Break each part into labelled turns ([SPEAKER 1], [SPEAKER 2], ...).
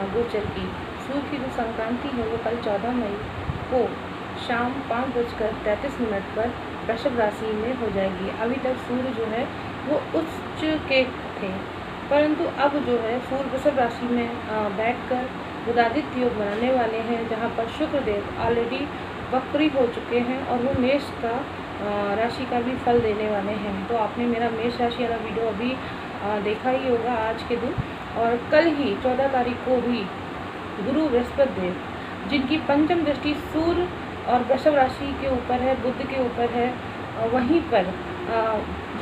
[SPEAKER 1] गोचर की। सूर्य की जो संक्रांति है वो कल 14 मई को शाम 5:33 पर वृषभ राशि में हो जाएगी। अभी तक सूर्य जो है वो उच्च के थे, परंतु अब जो है सूर्य वृषभ राशि में बैठकर बुधादित्य योग बनाने वाले हैं, जहाँ पर शुक्र देव ऑलरेडी वक्री हो चुके हैं और वो मेष का राशि का भी फल देने वाले हैं। तो आपने मेरा मेष राशि वाला वीडियो अभी देखा ही होगा आज के दिन। और कल ही 14 तारीख को भी गुरु बृहस्पति देव, जिनकी पंचम दृष्टि सूर्य और वृषभ राशि के ऊपर है, बुध के ऊपर है, वहीं पर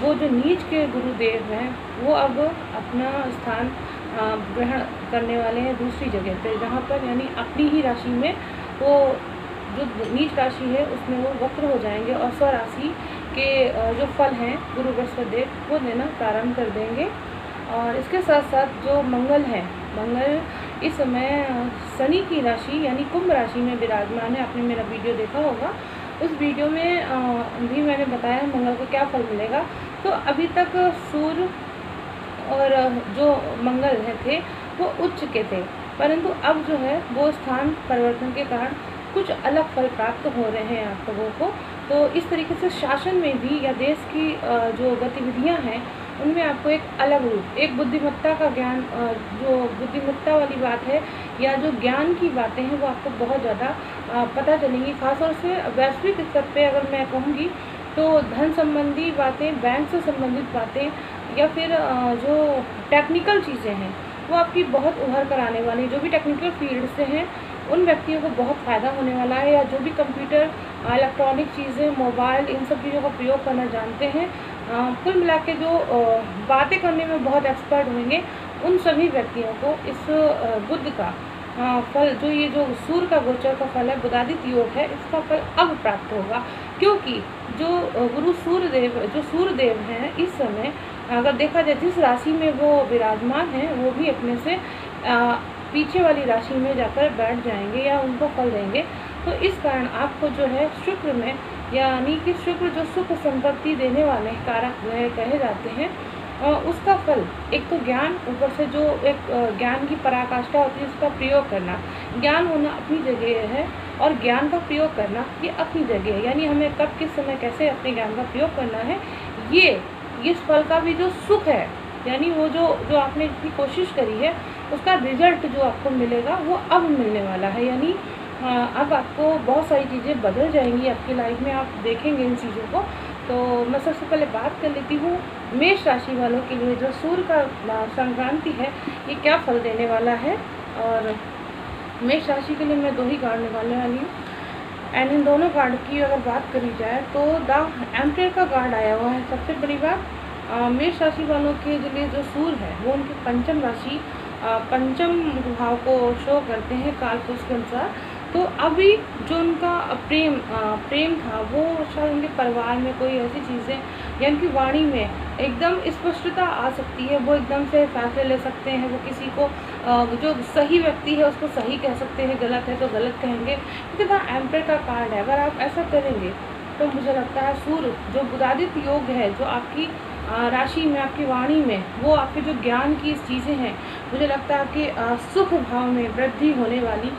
[SPEAKER 1] वो जो नीच के गुरुदेव हैं वो अब अपना स्थान ग्रहण करने वाले हैं दूसरी जगह पे, जहाँ पर यानी अपनी ही राशि में वो जो नीच राशि है उसमें वो वक्र हो जाएंगे और स्वराशि के जो फल हैं गुरु बृहस्पति देव वो देना प्रारंभ कर देंगे। और इसके साथ साथ जो मंगल है, मंगल इस समय शनि की राशि यानी कुंभ राशि में विराजमान है। आपने मेरा वीडियो देखा होगा, उस वीडियो में भी मैंने बताया मंगल को क्या फल मिलेगा। तो अभी तक सूर्य और जो मंगल है थे वो उच्च के थे, परंतु अब जो है वो स्थान परिवर्तन के कारण कुछ अलग फल प्राप्त हो रहे हैं आप लोगों को। तो इस तरीके से शासन में भी या देश की जो गतिविधियां हैं उनमें आपको एक अलग रूप, एक बुद्धिमत्ता का ज्ञान, जो बुद्धिमत्ता वाली बात है या जो ज्ञान की बातें हैं वो आपको बहुत ज़्यादा पता चलेंगी। खासतौर से वैश्विक स्तर पे अगर मैं कहूँगी तो धन संबंधी बातें, बैंक से संबंधित बातें या फिर जो टेक्निकल चीज़ें हैं वो आपकी बहुत उभर कर आने वाली। जो भी टेक्निकल फील्ड से हैं उन व्यक्तियों को बहुत फ़ायदा होने वाला है, या जो भी कंप्यूटर, इलेक्ट्रॉनिक चीज़ें, मोबाइल, इन सब चीज़ों का प्रयोग करना जानते हैं, कुल मिला के जो बातें करने में बहुत एक्सपर्ट होंगे, उन सभी व्यक्तियों को इस बुध का फल, जो ये जो सूर्य का गोचर का फल है, बुधादित्य योग है, इसका फल अब प्राप्त होगा। क्योंकि जो गुरु सूर्यदेव हैं इस समय अगर देखा जाए जिस राशि में वो विराजमान हैं वो भी अपने से पीछे वाली राशि में जाकर बैठ जाएंगे या उनको फल देंगे। तो इस कारण आपको जो है शुक्र में, यानी कि शुक्र जो सुख संपत्ति देने वाले कारक कहे जाते हैं, उसका फल एक तो ज्ञान, ऊपर से जो एक ज्ञान की पराकाष्ठा होती है उसका प्रयोग करना, ज्ञान होना अपनी जगह है और ज्ञान का प्रयोग करना ये अपनी जगह है। यानी हमें कब किस समय कैसे अपने ज्ञान का प्रयोग करना है, ये इस फल का भी जो सुख है, यानी वो जो आपने इतनी कोशिश करी है उसका रिजल्ट जो आपको मिलेगा वो अब मिलने वाला है। यानी अब आपको बहुत सारी चीज़ें बदल जाएंगी आपकी लाइफ में, आप देखेंगे इन चीज़ों को। तो मैं सबसे पहले बात कर लेती हूँ मेष राशि वालों के लिए जो सूर्य का संक्रांति है ये क्या फल देने वाला है। और मेष राशि के लिए मैं 2 ही कार्ड निकालने वाली हूँ, एंड इन दोनों कार्ड की अगर बात करी जाए तो द एम्परर का कार्ड आया हुआ है। सबसे बड़ी बात, मेष राशि वालों के लिए जो सूर्य है वो उनकी पंचम राशि, पंचम भाव को शो करते हैं कालपुरुष के अनुसार। तो अभी जो उनका प्रेम था वो शायद उनके परिवार में कोई ऐसी चीज़ें या उनकी वाणी में एकदम स्पष्टता आ सकती है, वो एकदम से फैसले ले सकते हैं, वो किसी को जो सही व्यक्ति है उसको सही कह सकते हैं, गलत है तो गलत कहेंगे, क्योंकि द एम्परर का कार्ड है। अगर आप ऐसा करेंगे तो मुझे लगता है सूर्य जो बुधादित्य योग है, जो आपकी राशि में, आपकी वाणी में, वो आपके जो ज्ञान की चीज़ें हैं, मुझे लगता है आपके सुख भाव में वृद्धि होने वाली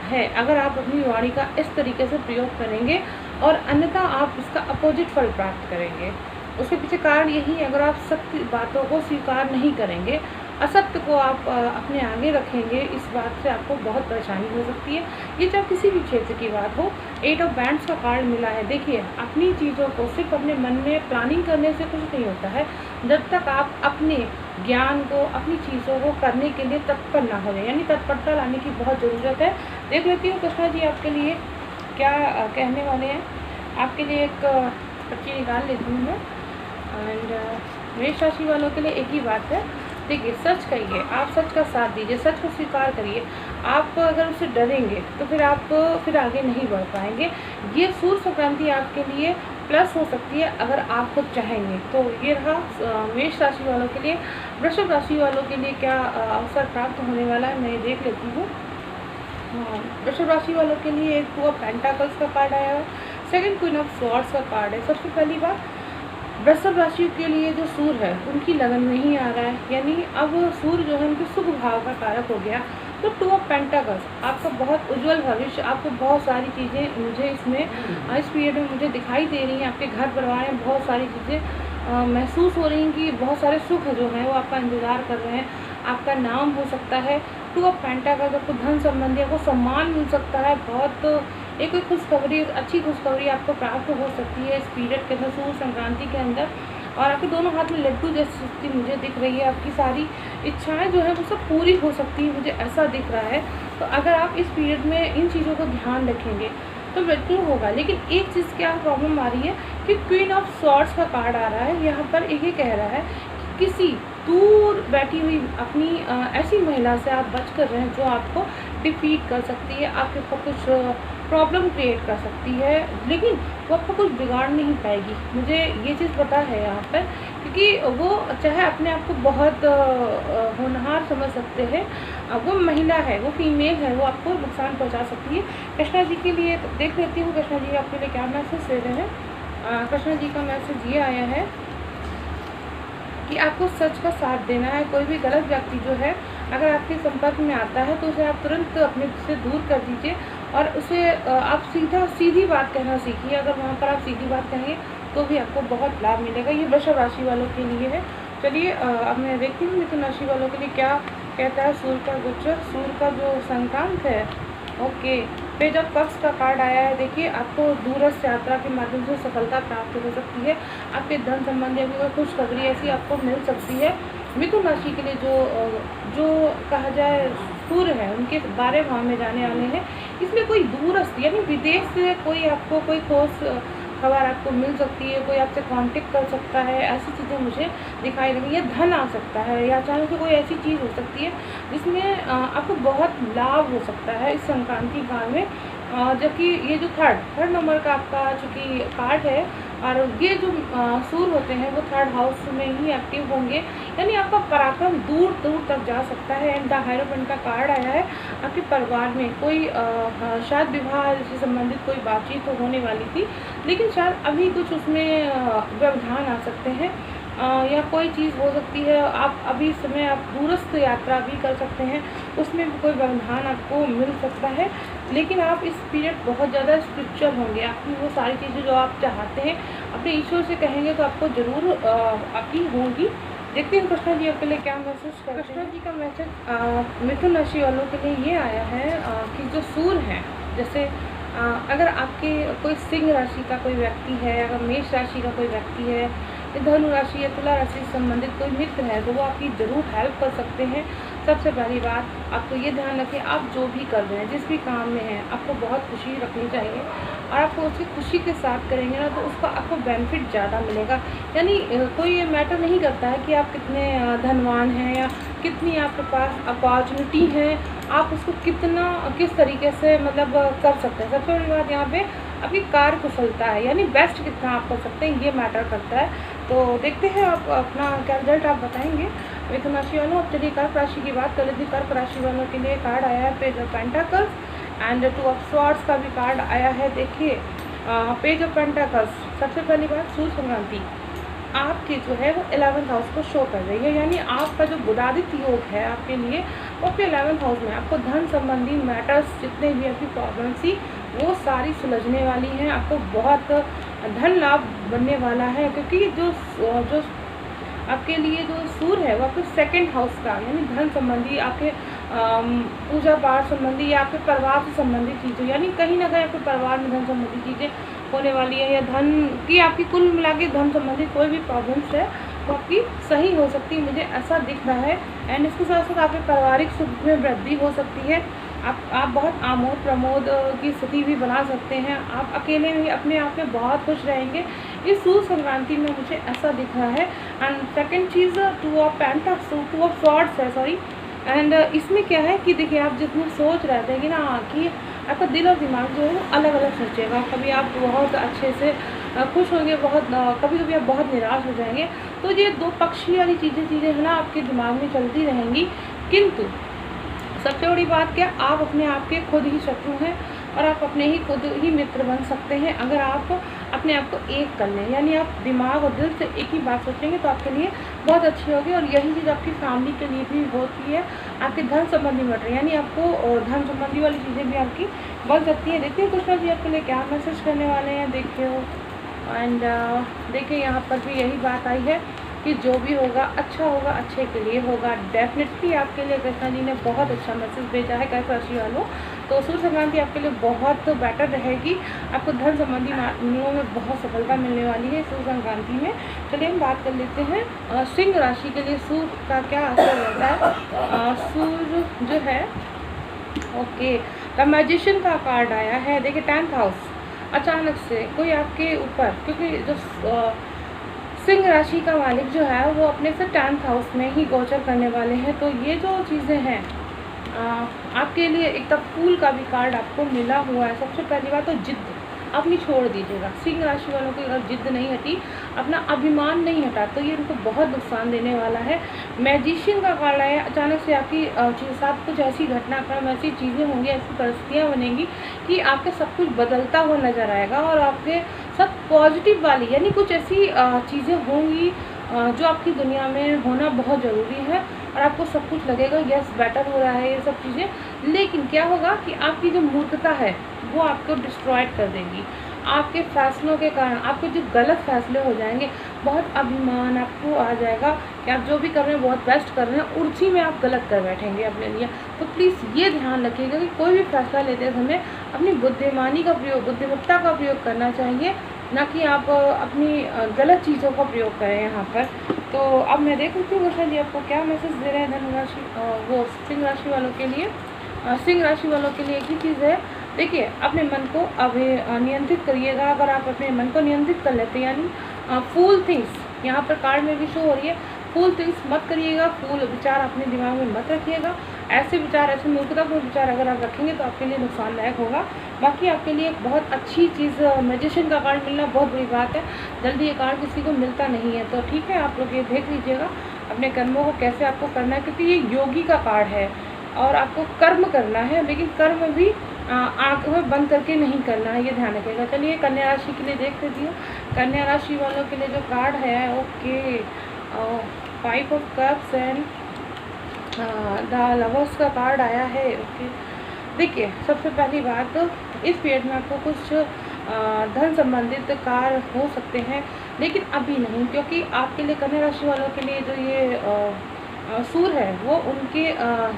[SPEAKER 1] है अगर आप अपनी वाणी का इस तरीके से प्रयोग करेंगे, और अन्यथा आप इसका अपोजिट फल प्राप्त करेंगे। उसके पीछे कारण यही है, अगर आप सत्य बातों को स्वीकार नहीं करेंगे, असत्य को आप अपने आगे रखेंगे, इस बात से आपको बहुत परेशानी हो सकती है। ये चाहे किसी भी क्षेत्र की बात हो। 8 ऑफ बैंड्स का कार्ड मिला है। देखिए, अपनी चीज़ों को सिर्फ अपने मन में प्लानिंग करने से कुछ नहीं होता है, जब तक आप अपने ज्ञान को, अपनी चीज़ों को करने के लिए तत्पर ना हो जाए, यानी तत्परता लाने की बहुत ज़रूरत है। देख लेती हूँ कृष्णा जी आपके लिए क्या कहने वाले हैं। आपके लिए एक पर्ची निकाल लेती हूँ मैं। एंड मेष राशि वालों के लिए एक ही बात है, देखिए, सच कहिए, आप सच का साथ दीजिए, सच को स्वीकार करिए। आप अगर उससे डरेंगे तो फिर आप फिर आगे नहीं बढ़ पाएंगे। ये सूर्य संक्रांति आपके लिए प्लस हो सकती है अगर आप खुद चाहेंगे। तो ये रहा मेष राशि वालों के लिए। वृषभ राशि वालों के लिए क्या अवसर प्राप्त होने वाला है, मैं देख लेती हूँ। वृषभ राशि वालों के लिए एक 2 ऑफ पेंटाकल्स का कार्ड आया है, सेकंड क्वीन ऑफ स्वॉर्ड्स का कार्ड है। सबसे पहली बात, वृषभ राशि के लिए जो सूर्य है उनकी लगन नहीं आ रहा है, यानी अब सूर्य जो है उनके सुख भाव का कारक हो गया। तो टू ऑफ पेंटाकल्स, आपका बहुत उज्जवल भविष्य, आपको बहुत सारी चीज़ें मुझे इसमें इस पीरियड में मुझे दिखाई दे रही हैं। आपके घर परिवार में बहुत सारी चीज़ें महसूस हो रही हैं कि बहुत सारे सुख जो हैं वो आपका इंतज़ार कर रहे हैं। आपका नाम हो सकता है। टू ऑफ पेंटाकल्स, आपको धन संबंधी आपको सम्मान मिल सकता है। बहुत एक कोई खुशखबरी, अच्छी खुशखबरी आपको प्राप्त हो सकती है इस पीरियड के अंदर, सूर्य संक्रांति के अंदर। और आपके दोनों हाथ में लड्डू जैसी स्थिति मुझे दिख रही है। आपकी सारी इच्छाएं जो है वो सब पूरी हो सकती है, मुझे ऐसा दिख रहा है। तो अगर आप इस पीरियड में इन चीज़ों को ध्यान रखेंगे तो बिल्कुल होगा। लेकिन एक चीज़ क्या प्रॉब्लम आ रही है कि क्वीन ऑफ सॉर्ड्स का कार्ड आ रहा है। यहाँ पर ये कह रहा है कि किसी दूर बैठी हुई अपनी ऐसी महिला से आप बच कर रहें जो आपको डिफीट कर सकती है, आपके ऊपर कुछ प्रॉब्लम क्रिएट कर सकती है, लेकिन वो आपको कुछ बिगाड़ नहीं पाएगी। मुझे ये चीज़ पता है यहाँ पर, क्योंकि वो चाहे अपने आप को बहुत होनहार समझ सकते हैं, वो महिला है, वो फीमेल है, वो आपको नुकसान पहुँचा सकती है। कृष्णा जी के लिए देख लेती हूँ, कृष्णा जी आपके लिए क्या मैसेज दे रहे हैं। कृष्णा जी का मैसेज ये आया है कि आपको सच का साथ देना है। कोई भी गलत व्यक्ति जो है अगर आपके संपर्क में आता है तो उसे आप तुरंत अपने से दूर कर दीजिए और उसे आप सीधी बात कहना सीखिए। अगर वहाँ पर आप सीधी बात कहेंगे तो भी आपको बहुत लाभ मिलेगा। ये वृषभ राशि वालों के लिए है। चलिए अब मैं देखती हूँ मिथुन राशि वालों के लिए क्या कहता है सूर्य का गोचर, सूर्य का जो संक्रांत है। ओके, पेज ऑफ कप्स का कार्ड आया है। देखिए, आपको दूरस्थ यात्रा के माध्यम से सफलता प्राप्त हो सकती है। आपके धन संबंधी अभी कोई खुशखबरी ऐसी आपको मिल सकती है। मिथुन राशि के लिए जो कहा जाए सूर्य है, उनके 12 भाव में जाने वाले हैं। इसमें कोई दूरस्थ यानी विदेश से कोई आपको कोई ठोस खबर आपको मिल सकती है, कोई आपसे कांटेक्ट कर सकता है, ऐसी चीज़ें मुझे दिखाई दे रही है। धन आ सकता है या अचानक से कोई ऐसी चीज़ हो सकती है जिसमें आपको बहुत लाभ हो सकता है इस संक्रांति काल में। जबकि ये जो थर्ड नंबर का आपका चूँकि कार्ड है और ये जो सूर्य होते हैं वो थर्ड हाउस में ही एक्टिव होंगे, यानी आपका पराक्रम दूर दूर तक जा सकता है। एंड द हायरोफेंट का कार्ड आया है। आपके परिवार में कोई शायद विवाह से संबंधित कोई बातचीत तो होने वाली थी, लेकिन शायद अभी कुछ उसमें व्यवधान आ सकते हैं या कोई चीज़ हो सकती है। आप अभी इस समय आप दूरस्थ यात्रा भी कर सकते हैं, उसमें भी कोई व्यवधान आपको मिल सकता है। लेकिन आप इस पीरियड बहुत ज़्यादा स्पिरिचुअल होंगे। आपकी वो सारी चीज़ें जो आप चाहते हैं अपने ईश्वर से कहेंगे तो आपको ज़रूर आपकी होगी। देखते हैं कृष्णा जी आपके लिए क्या मैसेज करते हैं। कृष्णा जी का मैसेज मिथुन राशि वालों के लिए ये आया है कि जो सूर्य हैं, जैसे अगर आपके कोई सिंह राशि का कोई व्यक्ति है, अगर मेष राशि का कोई व्यक्ति है, धनु राशि या तुला राशि से संबंधित कोई मित्र है तो वो आपकी ज़रूर हेल्प कर सकते हैं। सबसे पहली बात आपको ये ध्यान रखें, आप जो भी कर रहे हैं, जिस भी काम में हैं, आपको बहुत खुशी रखनी चाहिए और आपको उसकी खुशी के साथ करेंगे ना तो उसका आपको बेनिफिट ज़्यादा मिलेगा। यानी कोई ये मैटर नहीं करता है कि आप कितने धनवान हैं या कितनी आपके पास अपॉर्चुनिटी है, आप उसको किस तरीके से मतलब कर सकते हैं। सबसे बड़ी बात यहाँ पे आपकी कार्य कुशलता है, यानी बेस्ट कितना आप कर सकते हैं, ये मैटर करता है। तो देखते हैं आप अपना क्या रिजल्ट आप बताएंगे मिथुन राशि वालों। अब चलिए कर्क राशि की बात कर लेते हैं। कर्क राशि वालों के लिए कार्ड आया है page of pentacles and two of swords का भी कार्ड आया है। देखिए पेज ऑफ पेंटाकल्स, सबसे पहली बात सूर्य संक्रांति आपके जो है वो 11th हाउस को शो कर रही है, यानी आपका जो बुधादित्य योग है आपके लिए वो आपके 11th हाउस में आपको धन संबंधी मैटर्स जितने भी आपकी प्रॉब्लम थी वो सारी सुलझने वाली हैं। आपको बहुत धन लाभ बनने वाला है, क्योंकि जो आपके लिए जो सूर्य है वो आपके 2nd हाउस का यानी धन संबंधी, आपके पूजा पाठ संबंधी या आपके परिवार से संबंधित चीज़ें, यानी कहीं ना कहीं आपके परिवार में धन संबंधी चीज़ें होने वाली है, या धन की आपकी कुल मिला के धन संबंधित कोई भी प्रॉब्लम्स है वो आपकी सही हो सकती है, मुझे ऐसा दिख रहा है। एंड इसके साथ साथ आपके पारिवारिक सुख में वृद्धि हो सकती है। आप बहुत आमोद प्रमोद की स्थिति भी बना सकते हैं। आप अकेले में अपने आप में बहुत खुश रहेंगे इस सूर्य संक्रांति में, मुझे ऐसा दिख रहा है। And second cheese two of swords है, सॉरी। एंड इसमें क्या है कि देखिए आप जितने सोच रहे थे कि ना कि आपका दिल और दिमाग जो है वो अलग अलग सोचेगा। कभी आप बहुत अच्छे से खुश होंगे, कभी कभी आप बहुत निराश हो जाएंगे। तो ये दो पक्षी वाली चीज़ें है ना आपके दिमाग में चलती रहेंगी। किंतु सबसे बड़ी बात क्या, आप अपने आप के खुद ही शत्रु हैं और आप अपने ही खुद ही मित्र बन सकते हैं अगर आप अपने आप को एक कर लें, यानी आप दिमाग और दिल से एक ही बात सोचेंगे तो आपके लिए बहुत अच्छी होगी। और यही चीज़ आपकी फैमिली के लिए भी होती है, आपके धन संबंधी मैटर, यानी आपको धन संबंधी वाली चीज़ें भी आपकी बन सकती हैं। देखिए कृष्णा जी आपके लिए क्या मैसेज करने वाले हैं, देखिए हो। एंड देखिए यहाँ पर भी यही बात आई है कि जो भी होगा अच्छा होगा, अच्छे के लिए होगा। डेफिनेटली आपके लिए कृष्णा जी ने बहुत अच्छा मैसेज भेजा है कैसे राशि वालों। तो सूर्य संक्रांति आपके लिए बहुत बेटर रहेगी, आपको धन संबंधी मामलों में बहुत सफलता मिलने वाली है सूर्य संक्रांति में। चलिए हम बात कर लेते हैं सिंह राशि के लिए सूर्य का क्या असर रहता है। सूर्य जो है ओके, द मैजिशियन का कार्ड आया है। देखिए 10th हाउस, अचानक से कोई आपके ऊपर, क्योंकि जो सिंह राशि का मालिक जो है वो अपने से 10th हाउस में ही गोचर करने वाले हैं। तो ये जो चीज़ें हैं आपके लिए, एक तब फूल का भी कार्ड आपको मिला हुआ है। सबसे पहली बात तो जिद अपनी छोड़ दीजिएगा। सिंह राशि वालों की अगर जिद नहीं हटी, अपना अभिमान नहीं हटा, तो ये उनको बहुत नुकसान देने वाला है। मैजिशियन का कार्ड आया, अचानक से आपकी साथ कुछ ऐसी घटनाक्रम, ऐसी चीज़ें होंगी, ऐसी परिस्थितियाँ बनेंगी कि आपके सब कुछ बदलता हुआ नज़र आएगा और आपके साथ पॉजिटिव वाली, यानी कुछ ऐसी चीज़ें होंगी जो आपकी दुनिया में होना बहुत ज़रूरी है और आपको सब कुछ लगेगा यस बेटर हो रहा है ये सब चीज़ें। लेकिन क्या होगा कि आपकी जो मूर्खता है वो आपको डिस्ट्रॉयड कर देगी। आपके फैसलों के कारण आपके जो गलत फैसले हो जाएंगे, बहुत अभिमान आपको आ जाएगा कि आप जो भी कर रहे हैं बहुत बेस्ट कर रहे हैं, उसी में आप गलत कर बैठेंगे अपने लिए। तो प्लीज़ ये ध्यान रखिएगा कि कोई भी फैसला लेते समय अपनी बुद्धिमानी का प्रयोग, बुद्धिमत्ता का प्रयोग करना चाहिए, ना कि आप अपनी गलत चीज़ों का प्रयोग करें यहाँ पर। तो अब मैं देख रही हूँ कृष्णा जी आपको क्या मैसेज दे रहे हैं धनु राशि वो सिंह राशि वालों के लिए। सिंह राशि वालों के लिए एक ही चीज़ है, देखिए अपने मन को अभी नियंत्रित करिएगा। अगर आप अपने मन को नियंत्रित कर लेते हैं, यानी फूल थिंग्स यहाँ पर कार्ड में भी शो हो रही है, फूल थिंग्स मत करिएगा, फूल विचार अपने दिमाग में मत रखिएगा। ऐसे विचार, ऐसे मूर्खतापूर्ण विचार अगर आप रखेंगे तो आपके लिए नुकसानदायक होगा। बाकी आपके लिए एक बहुत अच्छी चीज़ मैजिशियन का कार्ड मिलना बहुत बड़ी बात है, जल्दी ये कार्ड किसी को मिलता नहीं है। तो ठीक है, आप लोग ये देख लीजिएगा अपने कर्मों को कैसे आपको करना है, क्योंकि ये योगी का कार्ड है और आपको कर्म करना है, लेकिन कर्म भी आंखें बंद करके नहीं करना है, ये ध्यान रखिएगा। चलिए कन्या राशि के लिए देख लेती हूँ। कन्या राशि वालों के लिए जो कार्ड है okay, 5 of cups and the lovers का कार्ड आया है। ओके, देखिए सबसे पहली बात तो इस पीरियड में आपको कुछ धन संबंधित कार्य हो सकते हैं, लेकिन अभी नहीं, क्योंकि आपके लिए कन्या राशि वालों के लिए जो ये सूर्य है वो उनके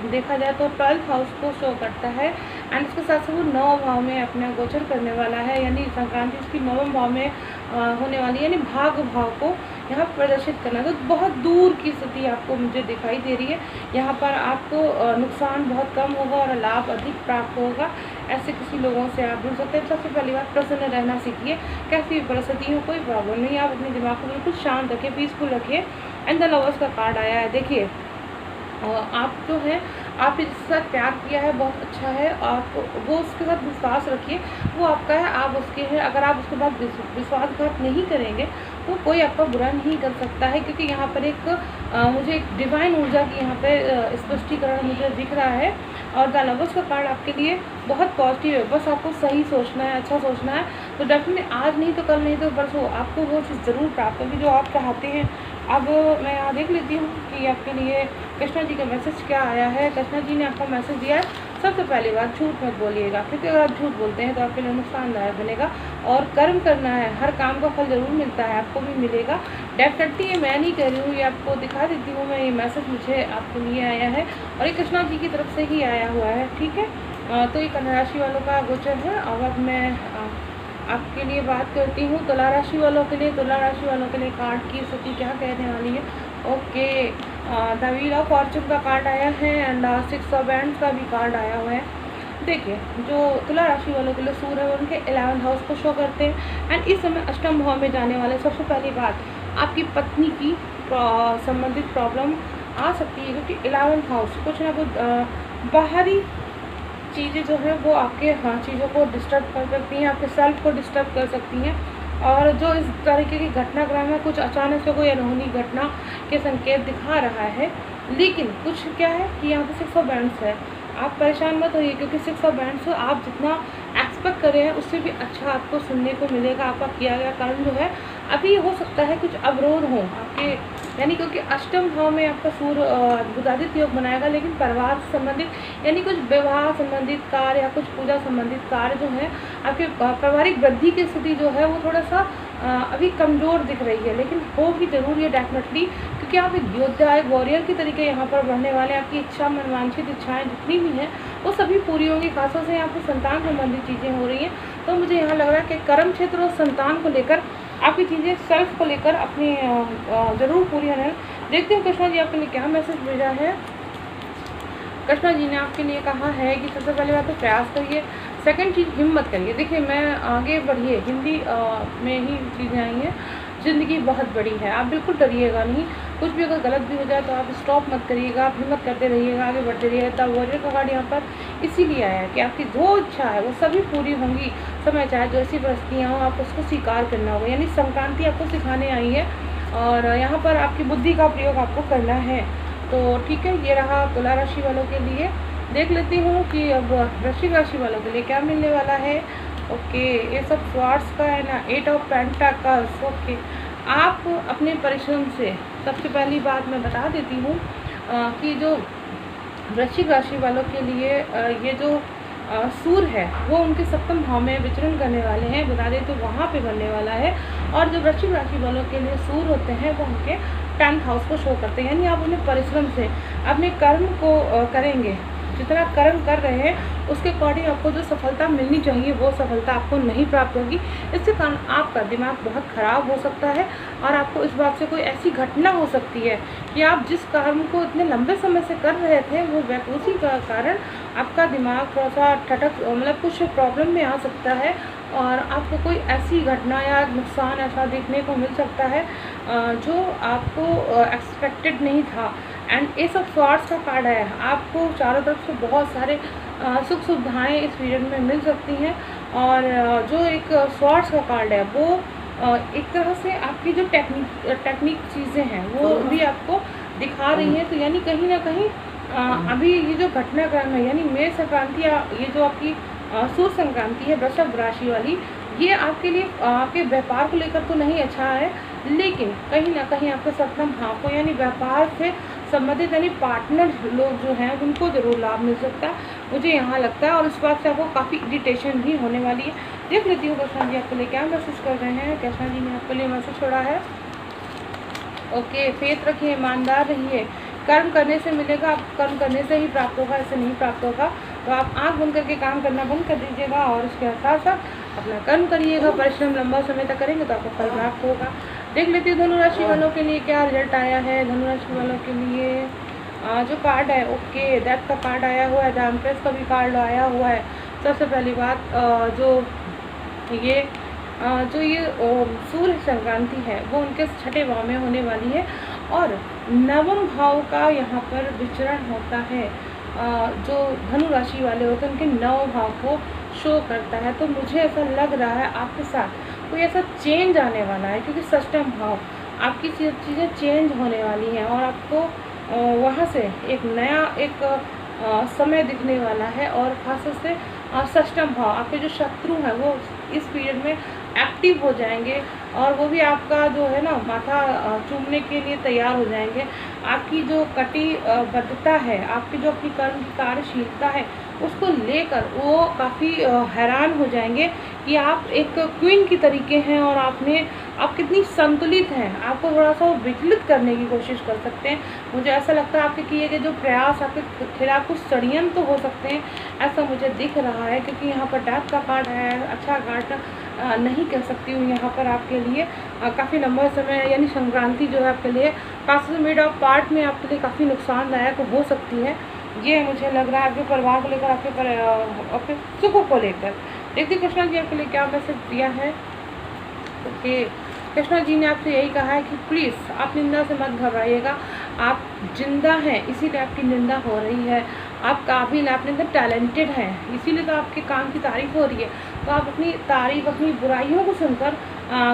[SPEAKER 1] देखा जाए तो 12th हाउस को शो करता है एंड इसके साथ साथ वो 9 भाव में अपना गोचर करने वाला है, यानी संक्रांति उसकी 9वें भाव में होने वाली है, यानी भाग भाव को यहाँ प्रदर्शित करना। तो बहुत दूर की स्थिति आपको मुझे दिखाई दे रही है। यहाँ पर आपको नुकसान बहुत कम होगा और लाभ अधिक प्राप्त होगा। ऐसे किसी लोगों से आप जुड़ सकते हैं। सबसे पहली बात, प्रसन्न रहना सीखिए, कैसी भी परिस्थिति हो कोई प्रॉब्लम नहीं, आप अपने दिमाग को बिल्कुल शांत रखिए, पीसफुल रखिए। एंड द लवर्स का कार्ड आया है, देखिए आप जो है आपने जिसके साथ प्यार किया है बहुत अच्छा है, आप वो उसके साथ विश्वास रखिए, वो आपका है, आप उसके हैं। अगर आप उसके बाद विश्वासघात नहीं करेंगे तो कोई आपका बुरा नहीं कर सकता है, क्योंकि यहाँ पर एक मुझे एक डिवाइन ऊर्जा की यहाँ पे स्पष्टीकरण मुझे दिख रहा है। और द लवर्स का कार्ड आपके लिए बहुत पॉजिटिव है, बस आपको सही सोचना है, अच्छा सोचना है। तो डेफिनेटली आज नहीं तो कल, नहीं तो परसों आपको वो चीज़ ज़रूर प्राप्त होगी जो आप चाहते हैं। अब मैं यहाँ देख लेती हूँ कि आपके लिए कृष्णा जी का मैसेज क्या आया है। कृष्णा जी ने आपको मैसेज दिया है, सबसे पहली बात झूठ मत बोलिएगा, क्योंकि अगर आप झूठ बोलते हैं तो आपके लिए नुकसानदायक बनेगा। और कर्म करना है, हर काम का फल ज़रूर मिलता है, आपको भी मिलेगा डेफिनेटली। ये मैं नहीं कह रही हूँ, ये आपको दिखा देती हूँ मैं, ये मैसेज मुझे आपके लिए आया है और ये कृष्णा जी की तरफ से ही आया हुआ है, ठीक है। तो ये कन्या राशि वालों का गोचर है। और अब मैं आपके लिए बात करती हूँ तुला राशि वालों के लिए। तुला राशि वालों के लिए कार्ड की स्थिति क्या कहने वाली है। Okay, the wheel of Fortune का कार्ड आया है एंड 6 ऑफ वैंड्स का भी कार्ड आया हुआ है। देखिए जो तुला राशि वालों के लिए सूर्य है उनके 11th हाउस को शो करते हैं एंड इस समय अष्टम भाव में जाने वाले। सबसे पहली बात, आपकी पत्नी की संबंधित प्रॉब्लम आ सकती है, क्योंकि 11th हाउस कुछ ना कुछ बाहरी चीज़ें जो है वो आपके चीज़ों को डिस्टर्ब कर सकती हैं, आपके सेल्फ को डिस्टर्ब कर सकती हैं। और जो इस तरीके की घटनाक्रम है, कुछ अचानक से कोई अनहोनी घटना के संकेत दिखा रहा है। लेकिन कुछ क्या है कि यहाँ पे 6 ऑफ वैंड्स है, आप परेशान मत होइए, क्योंकि 6 ऑफ वैंड्स आप जितना एक्सपेक्ट कर रहे हैं उससे भी अच्छा आपको सुनने को मिलेगा। आपका किया गया कर्म जो है अभी हो सकता है कुछ अवरोध हो आपके, यानी क्योंकि अष्टम भाव में आपका सूर्य बुधादित्य योग बनाएगा, लेकिन परिवार से संबंधित यानी कुछ विवाह संबंधित कार्य या कुछ पूजा संबंधित कार्य जो है आपके पारिवारिक वृद्धि की स्थिति जो है वो थोड़ा सा अभी कमज़ोर दिख रही है, लेकिन होगी ज़रूर ये डेफिनेटली, क्योंकि आप एक योद्धा एक वॉरियर की तरीके यहाँ पर बढ़ने वाले। आपकी इच्छा मनवांछित इच्छाएं जितनी भी हैं वो सभी पूरी होंगी। खासतौर से यहाँ पर संतान संबंधित चीज़ें हो रही हैं, तो मुझे यहाँ लग रहा है कि कर्म क्षेत्र और संतान को लेकर आपकी चीज़ें सेल्फ को लेकर अपनी ज़रूर पूरी होने। देखते हैं कृष्णा जी आपके लिए क्या मैसेज भेजा है। कृष्णा जी ने आपके लिए कहा है कि सबसे पहले बात तो प्रयास करिए, सेकंड चीज़ हिम्मत करिए। देखिए मैं आगे बढ़िए, हिंदी में ही चीज़ें आई हैं। ज़िंदगी बहुत बड़ी है, आप बिल्कुल डरिएगा नहीं। कुछ भी अगर गलत भी हो जाए तो आप स्टॉप मत करिएगा, आप हिम्मत करते रहिएगा, आगे बढ़ते रहिएगा। द वॉरियर का कार्ड यहाँ पर इसीलिए आया है कि आपकी जो इच्छा है वो सभी पूरी होंगी। समय चाहे जो ऐसी परिस्थितियाँ हों आपको उसको स्वीकार करना होगा, यानी संक्रांति आपको सिखाने आई है और यहाँ पर आपकी बुद्धि का प्रयोग आपको करना है। तो ठीक है, ये रहा तुला राशि वालों के लिए। देख लेती हूँ कि अब वृश्चिक राशि वालों के लिए क्या मिलने वाला है। ओके, ये सब स्वार्ट्स का है ना, 8 ऑफ पेंटाकल्स। ओके, आप अपने परिश्रम से, सबसे पहली बात मैं बता देती हूँ कि जो वृश्चिक राशि वालों के लिए ये जो सूर्य है वो उनके सप्तम भाव में विचरण करने वाले हैं, बता दें तो वहाँ पे बनने वाला है। और जो वृश्चिक राशि वालों के लिए सूर्य होते हैं वो उनके 10th हाउस को शो करते हैं, यानी आप अपने परिश्रम से अपने कर्म को करेंगे, जितना कर्म कर रहे हैं उसके अकॉर्डिंग आपको जो सफलता मिलनी चाहिए वो सफलता आपको नहीं प्राप्त होगी। इसके कारण आपका दिमाग बहुत ख़राब हो सकता है और आपको इस बात से कोई ऐसी घटना हो सकती है कि आप जिस कर्म को इतने लंबे समय से कर रहे थे वो उसी का कारण आपका दिमाग थोड़ा सा ठटक, मतलब कुछ प्रॉब्लम में आ सकता है और आपको कोई ऐसी घटना या नुकसान ऐसा देखने को मिल सकता है जो आपको एक्सपेक्टेड नहीं था। एंड एस ऑफ स्वॉर्ड्स का कार्ड है, आपको चारों तरफ से बहुत सारे सुख सुविधाएं इस पीरियड में मिल सकती हैं। और जो एक स्वॉर्ड्स का कार्ड है वो एक तरह से आपकी जो टेक्निक चीज़ें हैं वो भी आपको दिखा रही हैं। तो यानी कहीं ना कहीं अभी ये जो घटनाक्रम है, यानी मेष संक्रांति या ये जो आपकी सूर्य संक्रांति है वृषभ राशि वाली, ये आपके लिए आपके व्यापार को लेकर तो नहीं अच्छा है, लेकिन कहीं ना कहीं आपके सप्तम भाव को यानी व्यापार से संबंधित यानी पार्टनर लोग जो हैं उनको ज़रूर लाभ मिल सकता है, मुझे यहाँ लगता है। और इस बात से आपको काफ़ी इरिटेशन भी होने वाली है। देख लेती हूँ कृष्णा जी आपके लिए क्या मैसेज कर रहे हैं। कृष्णा जी ने आपके लिए मैसेज छोड़ा है। ओके, फेथ रखिए, ईमानदार रहिए, कर्म करने से मिलेगा, आप कर्म करने से ही प्राप्त होगा, ऐसे नहीं प्राप्त होगा। तो आप आँख बंद करके काम करना बंद कर दीजिएगा और उसके साथ साथ अपना कर्म करिएगा। परिश्रम लंबा समय तक करेंगे तो आपको फल प्राप्त होगा। देख लेती हूँ धनुराशि वालों के लिए क्या रिजल्ट आया है। धनुराशि वालों के लिए जो कार्ड है, ओके, डेथ का कार्ड आया हुआ है, द एम्प्रेस का भी कार्ड आया हुआ है। सबसे पहली बात जो ये सूर्य संक्रांति है वो उनके 6ठे भाव में होने वाली है और नवम भाव का यहाँ पर विचरण होता है। जो धनु राशि वाले होते हैं उनके 9 भाव को शो करता है। तो मुझे ऐसा लग रहा है आपके साथ कोई ऐसा चेंज आने वाला है, क्योंकि षष्ठम भाव आपकी चीज़ें चेंज होने वाली हैं और आपको वहाँ से एक नया समय दिखने वाला है। और खासतौर से षष्ठम भाव आपके जो शत्रु हैं वो इस पीरियड में एक्टिव हो जाएंगे और वो भी आपका जो है ना माथा चूमने के लिए तैयार हो जाएंगे। आपकी जो कटिबद्धता है, आपकी जो अपनी कर्म की कार्यशीलता है उसको लेकर वो काफ़ी हैरान हो जाएंगे कि आप एक क्वीन की तरीके हैं और आप कितनी संतुलित हैं। आपको थोड़ा सा विचलित करने की कोशिश कर सकते हैं। मुझे ऐसा लगता है आपके किए गए जो प्रयास आपके खिलाफ कुछ षड्यंत्र तो हो सकते हैं, ऐसा मुझे दिख रहा है। क्योंकि यहाँ पर डेथ का कार्ड है, अच्छा कार्ड नहीं कह सकती हूँ यहाँ पर आपके लिए काफ़ी लंबा समय यानी संक्रांति जो है आपके लिए खासतौर से मिड ऑफ पार्ट में आपके लिए काफ़ी नुकसानदायक हो सकती है। ये मुझे लग रहा है आपके परिवार को लेकर, आपके सुखों को लेकर। देखिए कृष्णा जी आपके लिए क्या मैसेज दिया है। ओके, कृष्णा जी ने आपसे यही कहा है कि प्लीज़ आप निंदा से मत घबराइएगा। आप जिंदा हैं इसीलिए आपकी निंदा हो रही है। आप काबिल, आप एकदम टैलेंटेड हैं, इसीलिए तो आपके काम की तारीफ हो रही है। तो आप अपनी तारीफ, अपनी बुराइयों को सुनकर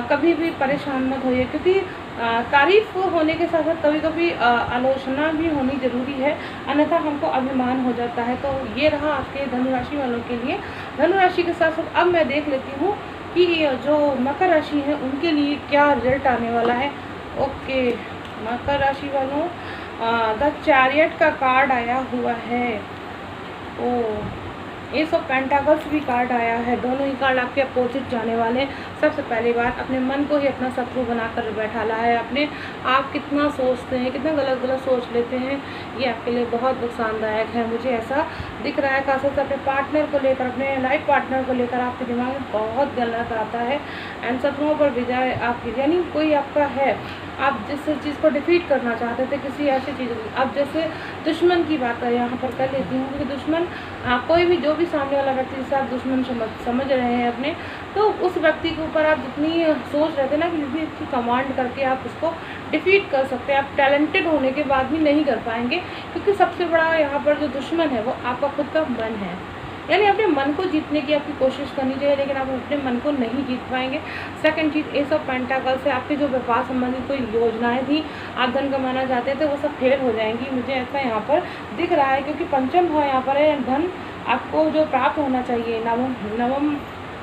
[SPEAKER 1] कभी भी परेशान मत होइए, क्योंकि तारीफ होने के साथ साथ कभी कभी आलोचना भी होनी ज़रूरी है, अन्यथा हमको अभिमान हो जाता है। तो ये रहा आपके धनुराशि वालों के लिए। धनुराशि के साथ साथ अब मैं देख लेती हूँ कि जो मकर राशि है उनके लिए क्या रिजल्ट आने वाला है। ओके, मकर राशि वालों, द चैरियट का कार्ड आया हुआ है। ओ, एस ऑफ पेंटाकल्स भी कार्ड आया है। दोनों ही कार्ड आपके अपोजिट जाने वाले हैं। सबसे पहली बात, अपने मन को ही अपना शत्रु बनाकर बैठा ला है। अपने आप कितना सोचते हैं, कितना गलत गलत सोच लेते हैं, ये आपके लिए बहुत नुकसानदायक है। मुझे ऐसा दिख रहा है, खासतौर से अपने पार्टनर को लेकर, अपने लाइफ पार्टनर को लेकर आपके दिमाग में बहुत गलत आता है। एंड शत्रुओं पर विजय आपकी, यानी कोई आपका है, आप जिस चीज़ को डिफीट करना चाहते थे, किसी ऐसी चीज़, अब जैसे दुश्मन की बात यहाँ पर कर लेती हूँ, क्योंकि दुश्मन कोई भी, जो भी सामने वाला व्यक्ति जिसे आप दुश्मन समझ रहे हैं अपने, तो उस व्यक्ति के ऊपर आप जितनी सोच रहे थे ना कि भी उसकी कमांड करके आप उसको डिफीट कर सकते हैं, आप टैलेंटेड होने के बाद भी नहीं कर पाएंगे, क्योंकि सबसे बड़ा यहाँ पर जो दुश्मन है वो आपका खुद का मन है। यानी अपने मन को जीतने की आपकी कोशिश करनी चाहिए, लेकिन आप अपने मन को नहीं जीत पाएंगे। Second cheese, S of pentacles से आपके जो व्यापार संबंधित कोई योजनाएं थी, आप धन कमाना चाहते थे, वो सब फेल हो जाएंगी, मुझे ऐसा यहाँ पर दिख रहा है। क्योंकि पंचम भाव यहाँ पर है, धन आपको जो प्राप्त होना चाहिए, नवम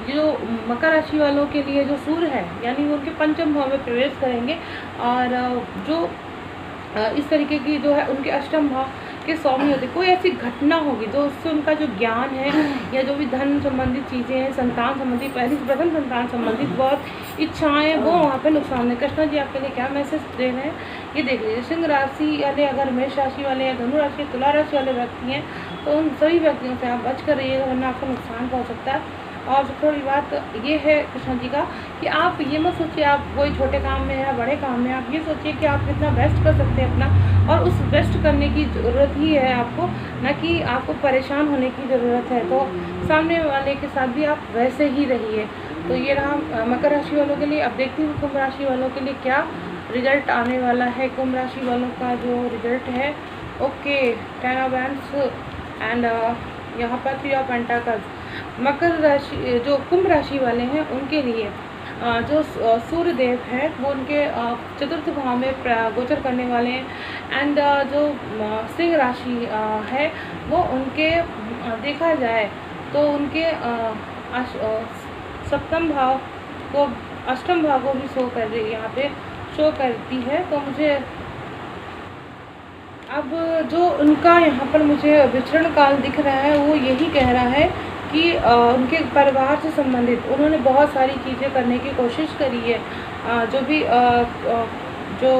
[SPEAKER 1] जो मकर राशि वालों के लिए जो सूर्य है, यानी वो उनके पंचम भाव में प्रवेश करेंगे, और जो इस तरीके की जो है उनके अष्टम भाव के स्वामी होते, कोई ऐसी घटना होगी जो उससे उनका जो ज्ञान है या जो भी धन संबंधित चीज़ें हैं, संतान संबंधी, प्रथम संतान संबंधित बहुत इच्छाएं, वो वहाँ पे नुकसान है। कृष्णा जी आपके लिए क्या मैसेज दे रहे हैं ये देख लीजिए। सिंह राशि वाले, अगर मेष राशि वाले या धनु राशि, तुला राशि वाले व्यक्ति हैं, तो उन सभी व्यक्तियों से आप बच कर रहिएगा, वरना आपको नुकसान पहुँच सकता है। और सबसे बड़ी बात ये है कृष्णा जी का कि आप ये मत सोचिए आप कोई छोटे काम में या बड़े काम में, आप ये सोचिए कि आप कितना बेस्ट कर सकते हैं अपना, और उस बेस्ट करने की ज़रूरत ही है आपको, ना कि आपको परेशान होने की ज़रूरत है। तो सामने वाले के साथ भी आप वैसे ही रहिए। तो ये रहा मकर राशि वालों के लिए। अब देखती हूँ कुंभ राशि वालों के लिए क्या रिजल्ट आने वाला है। कुंभ राशि वालों का जो रिजल्ट है, ओके, 10 ऑफ वैंड्स एंड यहाँ पर 3 ऑफ पेंटाकल्स। मकर राशि, जो कुंभ राशि वाले हैं उनके लिए जो सूर्य देव है वो उनके चतुर्थ भाव में गोचर करने वाले हैं। एंड जो सिंह राशि है वो उनके देखा जाए तो उनके सप्तम भाव को, अष्टम भाव को भी शो कर रही, यहाँ पे शो करती है। तो मुझे अब जो उनका यहाँ पर मुझे विचरण काल दिख रहा है वो यही कह रहा है कि उनके परिवार से संबंधित उन्होंने बहुत सारी चीज़ें करने की कोशिश करी है। जो भी जो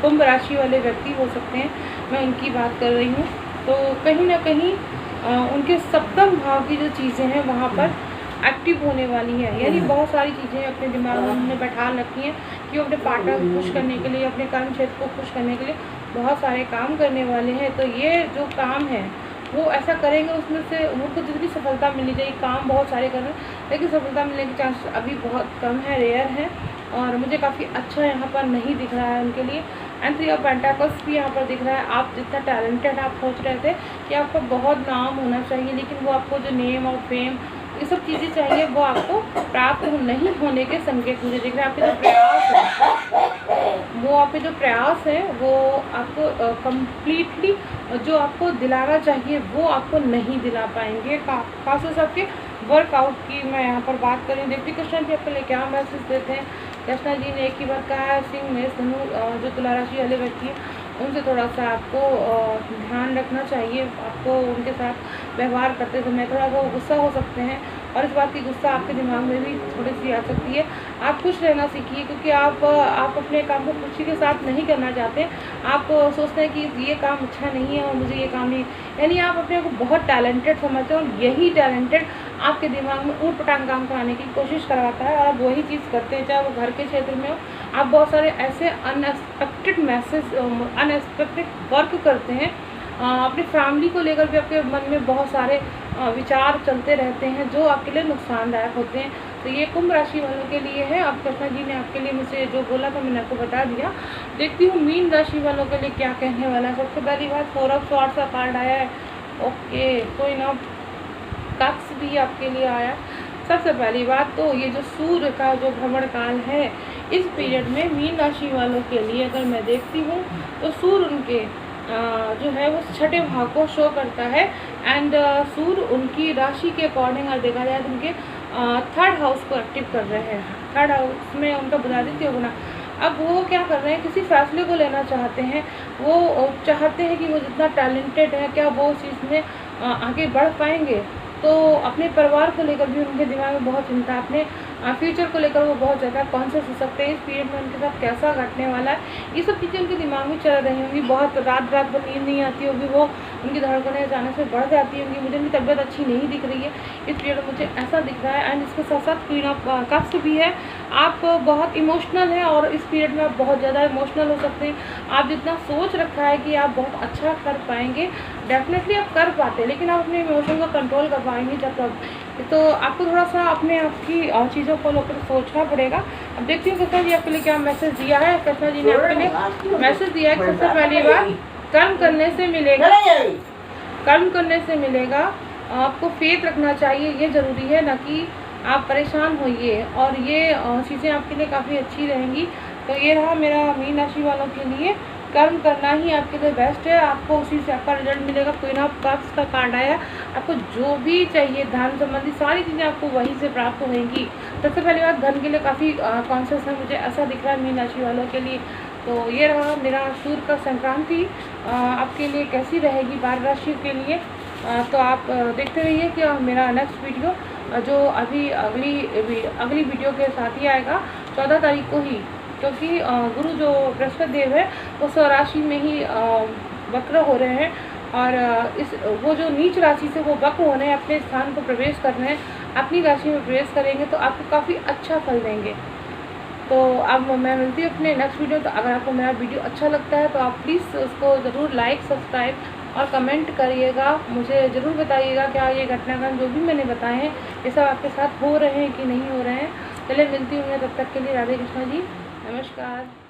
[SPEAKER 1] कुंभ राशि वाले व्यक्ति हो सकते हैं, मैं उनकी बात कर रही हूँ, तो कहीं ना कहीं उनके सप्तम भाव की जो चीज़ें हैं वहाँ पर एक्टिव होने वाली है। यानी बहुत सारी चीज़ें अपने दिमाग में उन्होंने बैठा रखी हैं कि वो अपने पार्टनर को खुश करने के लिए, अपने कर्म क्षेत्र को खुश करने के लिए बहुत सारे काम करने वाले हैं। तो ये जो काम है वो ऐसा करेंगे, उसमें से उनको जितनी सफलता मिलनी चाहिए, काम बहुत सारे कर रहे हैं लेकिन सफलता मिलने के चांस अभी बहुत कम है, रेयर है, और मुझे काफ़ी अच्छा यहाँ पर नहीं दिख रहा है उनके लिए। एंड 3 ऑफ पेंटाकल्स भी यहाँ पर दिख रहा है। आप जितना टैलेंटेड आप सोच रहे थे कि आपको बहुत नाम होना चाहिए, लेकिन वो आपको जो नेम और फेम ये सब चीज़ें चाहिए वो आपको प्राप्त नहीं होने के संकेत मुझे दिख रहे हैं। आपके जो प्रयास है वो, आपके जो प्रयास है वो आपको कम्प्लीटली जो आपको दिलाना चाहिए वो आपको नहीं दिला पाएंगे। खासतौर से आपके वर्कआउट की मैं यहाँ पर बात करें, देखिए कृष्णा जी आपके लिए क्या मैसेज देते हैं। कृष्णा जी ने एक ही बात कहा है, सिंह मेष धनु जो तुला राशि वाले व्यक्ति हैं उनसे थोड़ा सा आपको ध्यान रखना चाहिए। आपको उनके साथ व्यवहार करते समय थोड़ा सा गुस्सा हो सकते हैं, और इस बात की गुस्सा आपके दिमाग में भी थोड़ी सी आ सकती है। आप खुश रहना सीखिए, क्योंकि आप अपने काम को खुशी के साथ नहीं करना चाहते। आप सोचते हैं कि ये काम अच्छा नहीं है और मुझे ये काम नहीं, यानी आप अपने को बहुत टैलेंटेड समझते हैं, और यही टैलेंटेड आपके दिमाग में ऊट पटांग काम कराने की कोशिश करवाता है, और आप वही चीज़ करते हैं, चाहे वो घर के क्षेत्र में हो। आप बहुत सारे ऐसे अनएक्सपेक्टेड मैसेज, अनएक्सपेक्टेड वर्क करते हैं। अपनी फैमिली को लेकर भी आपके मन में बहुत सारे विचार चलते रहते हैं जो आपके लिए नुकसानदायक होते हैं। तो ये कुंभ राशि वालों के लिए है। अब कृष्णा जी ने आपके लिए मुझे जो बोला था मैंने आपको बता दिया। देखती हूँ मीन राशि वालों के लिए क्या कहने वाला है। सबसे पहली बात, 4 ऑफ स्वॉर्ड्स का कार्ड आया है। ओके, क्वीन ऑफ कप्स भी आपके लिए आया। सबसे पहली बात तो ये जो सूर्य का जो भ्रमण काल है इस पीरियड में मीन राशि वालों के लिए अगर मैं देखती हूँ तो सूर्य उनके जो है वो छठे भाव को शो करता है। एंड सूर्य उनकी राशि के अकॉर्डिंग अगर देखा जाए तो उनके थर्ड हाउस को एक्टिव कर रहे हैं। थर्ड हाउस में उनका बुधादित्य होना। अब वो क्या कर रहे हैं, किसी फैसले को लेना चाहते हैं। वो चाहते हैं कि वो जितना टैलेंटेड है क्या वो उस चीज़ में आगे बढ़ पाएंगे। तो अपने परिवार को लेकर भी उनके दिमाग में बहुत चिंता है। अपने फ्यूचर को लेकर वो बहुत ज़्यादा कॉन्शियस हो सकते हैं। इस पीरियड में उनके साथ कैसा घटने वाला है ये सब चीज़ें उनके दिमाग में चल रही होंगी। बहुत रात भर नींद नहीं आती होगी, वो उनकी धड़कनें अचानक से बढ़ जाती होंगी। मुझे उनकी तबीयत अच्छी नहीं दिख रही है इस पीरियड में, मुझे ऐसा दिख रहा है। एंड इसके साथ साथ क्वीन ऑफ कप्स भी है। आप बहुत इमोशनल हैं और इस पीरियड में आप बहुत ज़्यादा इमोशनल हो सकते हैं। आप जितना सोच रखा है कि आप बहुत अच्छा कर पाएंगे, डेफिनेटली आप कर पाते हैं, लेकिन आप अपने इमोशन को कंट्रोल कर पाएंगे जब तक। तो आपको थोड़ा सा अपने आप की चीज़ों को लेकर सोचना पड़ेगा। अब देखती हूँ कृष्णा जी आपके लिए क्या मैसेज दिया है। कृष्णा जी ने आपके लिए मैसेज दिया है, सबसे पहली बात कर्म करने से मिलेगा, कर्म करने से मिलेगा। आपको फेथ रखना चाहिए, ये ज़रूरी है, ना कि आप परेशान होइए। और ये चीज़ें आपके लिए काफ़ी अच्छी रहेंगी। तो ये रहा मेरा मीन राशि वालों के लिए, कर्म करना ही आपके लिए बेस्ट है। आपको उसी से आपका रिजल्ट मिलेगा। क्वीन ऑफ कप्स का कार्ड आया, आपको जो भी चाहिए धन संबंधी सारी चीज़ें आपको वहीं से प्राप्त होंगी। सबसे पहली बात धन के लिए काफ़ी कॉन्शियस है, मुझे ऐसा दिख रहा है मीन राशि वालों के लिए। तो ये रहा मेरा सूर्य का संक्रांति आपके लिए कैसी रहेगी 12 राशि के लिए। तो आप देखते रहिए कि मेरा नेक्स्ट वीडियो जो अभी अगली वीडियो के साथ ही आएगा 14 तारीख को ही, क्योंकि गुरु जो बृहस्पति देव है वो स्वराशि में ही वक्र हो रहे हैं। और वो जो नीच राशि से वो वक्र होने हैं, अपने स्थान को प्रवेश कर रहे हैं, अपनी राशि में प्रवेश करेंगे तो आपको काफ़ी अच्छा फल देंगे। तो अब मैं मिलती हूँ अपने नेक्स्ट वीडियो। तो अगर आपको मेरा वीडियो अच्छा लगता है तो आप प्लीज़ उसको ज़रूर लाइक, सब्सक्राइब और कमेंट करिएगा। मुझे ज़रूर बताइएगा क्या ये घटनाक्रम जो भी मैंने बताए हैं ये सब आपके साथ हो रहे हैं कि नहीं हो रहे हैं। चलिए मिलती हूँ मैं, तब तक के लिए राधे कृष्णा जी, नमस्कार।